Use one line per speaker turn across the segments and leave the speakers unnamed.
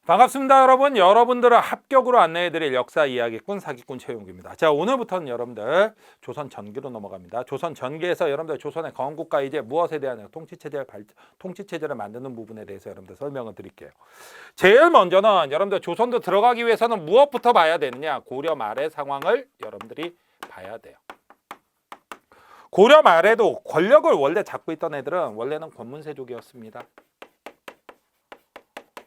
반갑습니다, 여러분. 여러분들을 합격으로 안내해드릴 역사 이야기꾼 사기꾼 최용기입니다. 자, 오늘부터는 여러분들 조선 전기로 넘어갑니다. 조선 전기에서 여러분들 조선의 건국과 이제 무엇에 대한 통치체제를 만드는 부분에 대해서 여러분들 설명을 드릴게요. 제일 먼저는 여러분들 조선도 들어가기 위해서는 무엇부터 봐야 되느냐? 고려 말의 상황을 여러분들이 봐야 돼요. 고려 말에도 권력을 원래 잡고 있던 애들은 원래는 권문세족이었습니다.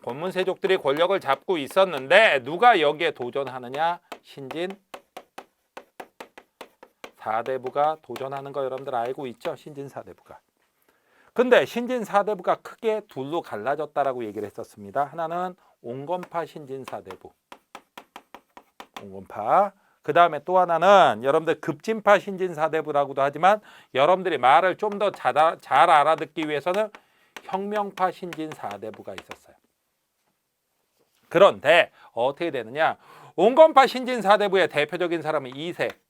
권문세족들이 권력을 잡고 있었는데 누가 여기에 도전하느냐? 신진 4대부가 도전하는 거 여러분들 알고 있죠? 신진 4대부가. 근데 신진 4대부가 크게 둘로 갈라졌다라고 얘기를 했었습니다. 하나는 옹건파 신진 4대부. 옹건파. 그 다음에 또 하나는 여러분들 급진파 신진 4대부라고도 하지만 여러분들이 말을 좀 더 잘 알아듣기 위해서는 혁명파 신진 4대부가 있었어요. 그런데 어떻게 되느냐? 옹건파 신진 4대부의 대표적인 사람은 이색,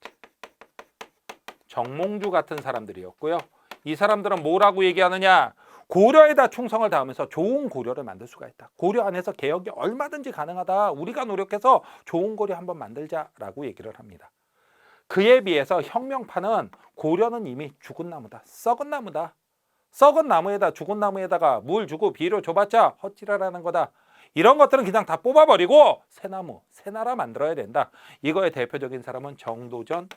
정몽주 같은 사람들이었고요. 이 사람들은 뭐라고 얘기하느냐? 고려에다 충성을 다하면서 좋은 고려를 만들 수가 있다. 고려 안에서 개혁이 얼마든지 가능하다. 우리가 노력해서 좋은 고려 한번 만들자라고 얘기를 합니다. 그에 비해서 혁명파는 고려는 이미 죽은 나무다. 썩은 나무다. 썩은 나무에다 죽은 나무에다가 물 주고 비료 줘봤자 헛질하라는 거다. 이런 것들은 그냥 다 뽑아버리고 새나무, 새나라 만들어야 된다. 이거의 대표적인 사람은 정도전,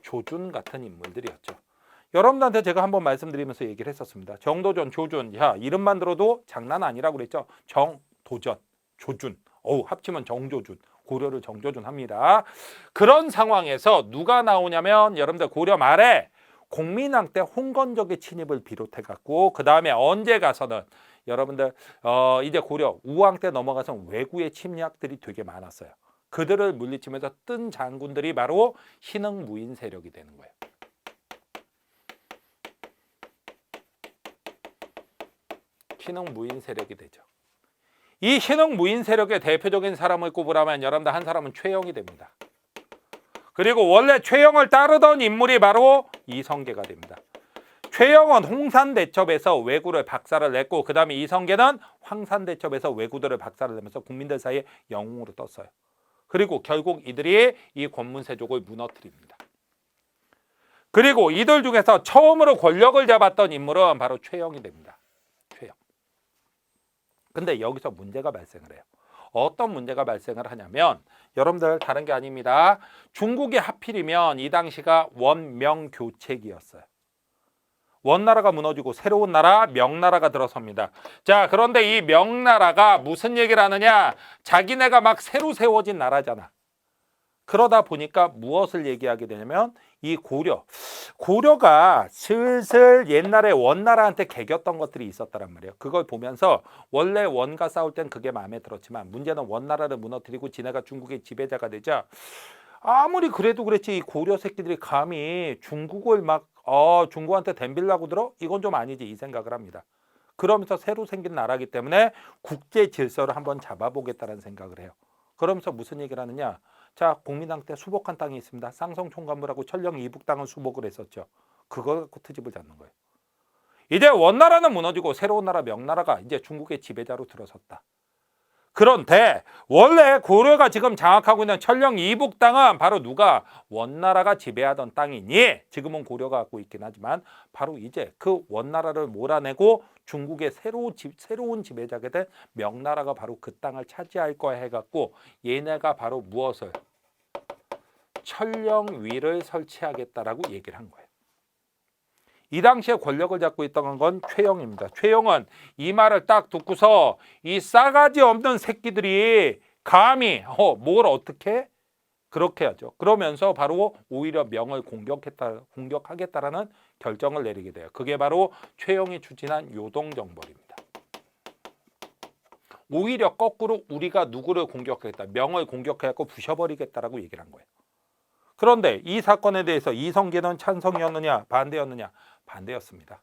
조준 같은 인물들이었죠. 여러분들한테 제가 한번 말씀드리면서 얘기를 했었습니다. 정도전, 조준, 야 이름만 들어도 장난 아니라고 그랬죠. 정도전, 조준, 합치면 정조준, 고려를 정조준 합니다. 그런 상황에서 누가 나오냐면 여러분들 고려 말에 공민왕 때 홍건적의 침입을 비롯해 갖고 그 다음에 언제 가서는 여러분들 이제 고려 우왕 때 넘어가서 외구의 침략들이 되게 많았어요. 그들을 물리치면서 뜬 장군들이 바로 신흥무인 세력이 되는 거예요. 신흥무인 세력이 되죠. 이 신흥무인 세력의 대표적인 사람을 꼽으라면 여러분들 한 사람은 최영이 됩니다. 그리고 원래 최영을 따르던 인물이 바로 이성계가 됩니다. 최영은 홍산대첩에서 왜구를 박살을 냈고 그 다음에 이성계는 황산대첩에서 왜구들을 박살을 내면서 국민들 사이에 영웅으로 떴어요. 그리고 결국 이들이 이 권문세족을 무너뜨립니다. 그리고 이들 중에서 처음으로 권력을 잡았던 인물은 바로 최영이 됩니다. 최영. 근데 여기서 문제가 발생을 해요. 어떤 문제가 발생을 하냐면 여러분들 다른 게 아닙니다. 중국이 하필이면 이 당시가 원명교체기였어요. 원나라가 무너지고 새로운 나라 명나라가 들어섭니다. 자, 그런데 이 명나라가 무슨 얘기를 하느냐? 자기네가 막 새로 세워진 나라잖아. 그러다 보니까 무엇을 얘기하게 되냐면 이 고려가 슬슬 옛날에 원나라한테 개겼던 것들이 있었다란 말이에요. 그걸 보면서 원래 원과 싸울 땐 그게 마음에 들었지만 문제는 원나라를 무너뜨리고 지네가 중국의 지배자가 되자 아무리 그래도 그랬지 이 고려 새끼들이 감히 중국을 막 중국한테 덤빌라고 들어? 이건 좀 아니지 이 생각을 합니다. 그러면서 새로 생긴 나라이기 때문에 국제 질서를 한번 잡아보겠다는 생각을 해요. 그러면서 무슨 얘기를 하느냐? 자, 공민왕 때 수복한 땅이 있습니다. 쌍성 총관부라고 천령 이북 땅을 수복을 했었죠. 그거 갖고 트집을 잡는 거예요. 이제 원나라는 무너지고 새로운 나라 명나라가 이제 중국의 지배자로 들어섰다. 그런데 원래 고려가 지금 장악하고 있는 천령 이북 땅은 바로 누가 원나라가 지배하던 땅이니 지금은 고려가 갖고 있긴 하지만 바로 이제 그 원나라를 몰아내고 중국의 새로운 지배자가 된 명나라가 바로 그 땅을 차지할 거야 해갖고 얘네가 바로 무엇을 천령위를 설치하겠다라고 얘기를 한 거예요. 이 당시에 권력을 잡고 있던 건 최영입니다. 최영은 이 말을 딱 듣고서 이 싸가지 없는 새끼들이 감히 뭘 어떻게 그렇게 하죠. 그러면서 바로 오히려 명을 공격하겠다라는 결정을 내리게 돼요. 그게 바로 최영이 추진한 요동정벌입니다. 오히려 거꾸로 우리가 누구를 공격하겠다, 명을 공격해갖고 부셔버리겠다라고 얘기를 한 거예요. 그런데 이 사건에 대해서 이성계는 찬성이었느냐 반대였느냐? 반대였습니다.